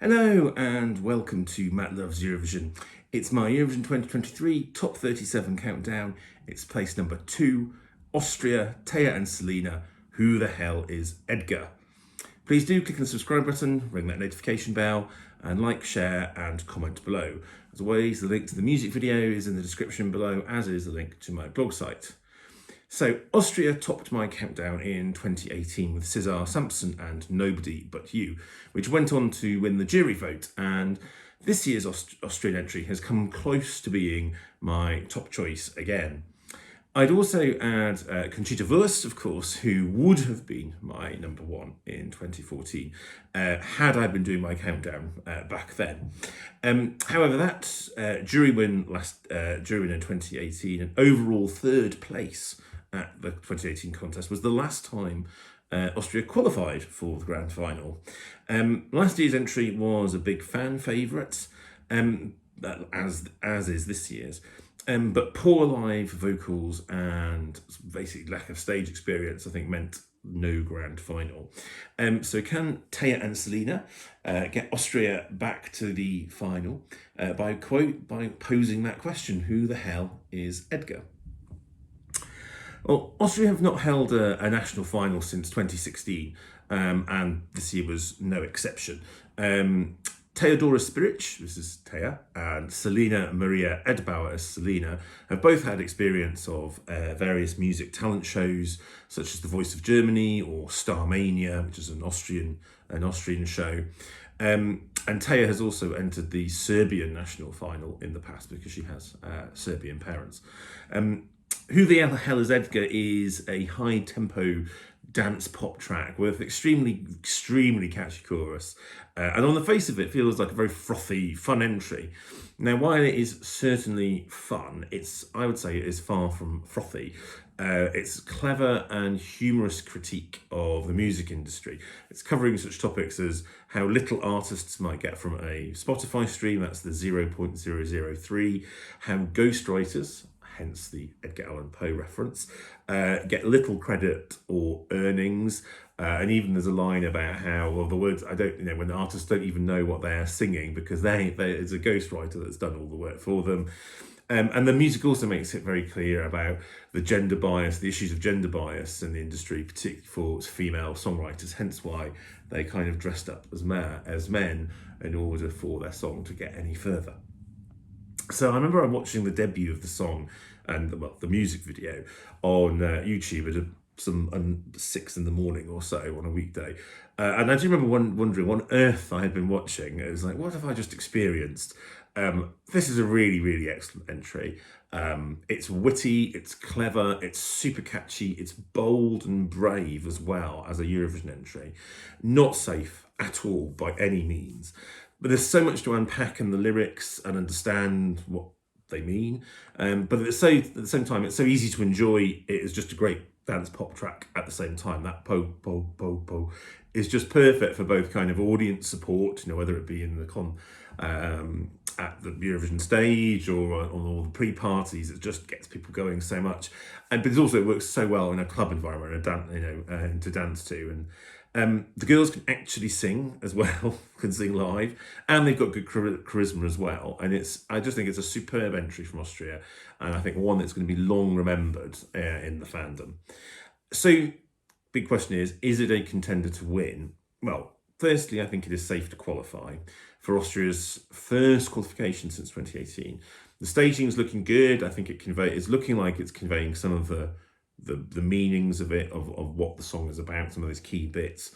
Hello and welcome to Matt Loves Eurovision. It's my Eurovision 2023 top 37 countdown. It's place number 2, Austria, Teya and Salena. Who the hell is Edgar? Please do click on the subscribe button, ring that notification bell, and like, share and comment below. As always, the link to the music video is in the description below, as is the link to my blog site. So Austria topped my countdown in 2018 with Cesár Sampson and Nobody But You, which went on to win the jury vote. And this year's Austrian entry has come close to being my top choice again. I'd also add Conchita Wurst, of course, who would have been my number 1 in 2014 had I been doing my countdown back then. However, that jury win in 2018, and overall third place at the 2018 contest, was the last time Austria qualified for the grand final. Last year's entry was a big fan favourite, as is this year's. But poor live vocals and basically lack of stage experience, I think, meant no grand final. So can Teya and Salena get Austria back to the final by posing that question: who the hell is Edgar? Well, Austria have not held a national final since 2016, and this year was no exception. Teodora Spiric, this is Teya, and Salena Maria Edbauer as Salena have both had experience of various music talent shows, such as The Voice of Germany or Starmania, which is an Austrian show. And Teya has also entered the Serbian national final in the past because she has Serbian parents. Who the Hell is Edgar is a high-tempo dance pop track with extremely catchy chorus. And on the face of it, feels like a very frothy, fun entry. Now, while it is certainly fun, I would say it is far from frothy. It's clever and humorous critique of the music industry. It's covering such topics as how little artists might get from a Spotify stream, that's the 0.003, how ghostwriters, hence the Edgar Allan Poe reference, get little credit or earnings. And even there's a line about how, well, the words, when the artists don't even know what they're singing because it's a ghostwriter that's done all the work for them. And the music also makes it very clear about the gender bias, the issues of gender bias in the industry, particularly for female songwriters, hence why they kind of dressed up as men in order for their song to get any further. So I remember watching the debut of the song and the music video on YouTube at some 6 in the morning or so on a weekday. And I do remember wondering what on earth I had been watching. It was like, what have I just experienced? This is a really excellent entry. It's witty, it's clever, it's super catchy, it's bold and brave as well as a Eurovision entry. Not safe at all by any means. But there's so much to unpack in the lyrics and understand what they mean. But at the same time, it's so easy to enjoy it as just a great dance pop track at the same time. That po, po, po, po is just perfect for both kind of audience support, whether it be in the at the Eurovision stage or on all the pre-parties. It just gets people going so much. But it also works so well in a club environment, to dance to. And the girls can actually sing as well, can sing live, and they've got good charisma as well. And I just think it's a superb entry from Austria, and I think one that's going to be long remembered in the fandom. So, big question is it a contender to win? Well, firstly, I think it is safe to qualify for Austria's first qualification since 2018. The staging is looking good. I think it's looking like it's conveying some of the meanings of it, of what the song is about, some of those key bits.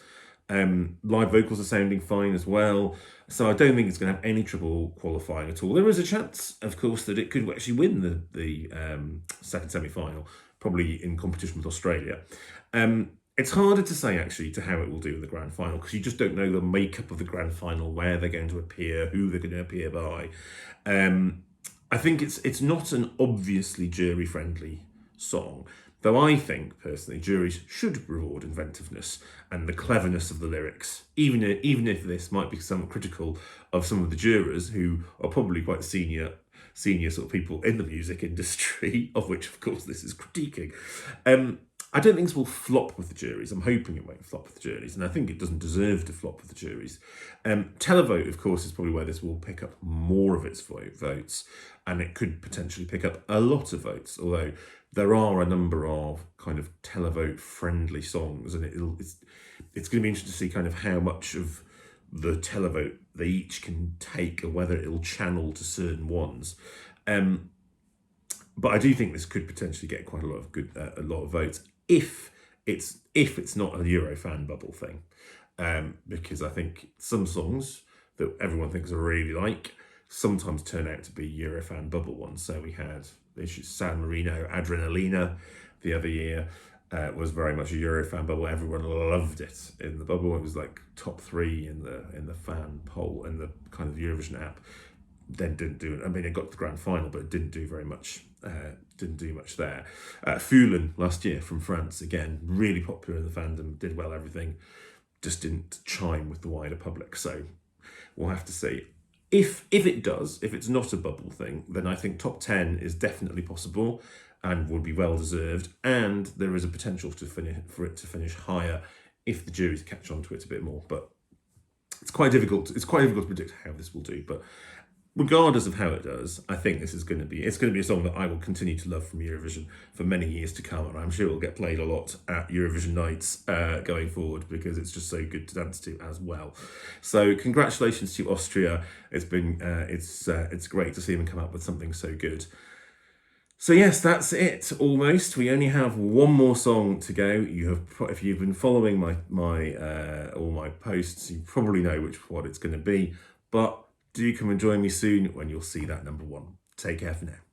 Live vocals are sounding fine as well, so I don't think it's going to have any trouble qualifying at all. There is a chance, of course, that it could actually win the second semi-final, probably in competition with Australia. It's harder to say, actually, to how it will do in the grand final, because you just don't know the makeup of the grand final, where they're going to appear, who they're going to appear by. I think it's not an obviously jury-friendly song, though I think, personally, juries should reward inventiveness and the cleverness of the lyrics, even if this might be somewhat critical of some of the jurors who are probably quite senior sort of people in the music industry, of which, of course, this is critiquing. I don't think this will flop with the juries. I'm hoping it won't flop with the juries, and I think it doesn't deserve to flop with the juries. Televote, of course, is probably where this will pick up more of its votes, and it could potentially pick up a lot of votes, although there are a number of kind of televote-friendly songs, and it's going to be interesting to see kind of how much of the televote they each can take, or whether it'll channel to certain ones. But I do think this could potentially get quite a lot of votes if it's not a Eurofan bubble thing, because I think some songs that everyone thinks I really like sometimes turn out to be Eurofan bubble ones. So we had San Marino, Adrenalina the other year. Was very much a Eurofan bubble. Everyone loved it in the bubble. It was like top 3 in the fan poll in the kind of Eurovision app. Then didn't do it. I mean, it got to the grand final, but it didn't do very much. Didn't do much there. Foulon last year from France, again, really popular in the fandom, did well everything, just didn't chime with the wider public. So we'll have to see. If it does, if it's not a bubble thing, then I think top 10 is definitely possible and would be well deserved. And there is a potential for it to finish higher if the juries catch on to it a bit more. But it's quite difficult. It's quite difficult to predict how this will do. But regardless of how it does, I think this is going to be a song that I will continue to love from Eurovision for many years to come, and I'm sure it will get played a lot at Eurovision nights going forward, because it's just so good to dance to as well. So congratulations to Austria. It's been it's great to see them come up with something so good. So yes, that's it. Almost. We only have one more song to go. If you've been following all my posts, you probably know what it's going to be. But do come and join me soon when you'll see that number 1. Take care for now.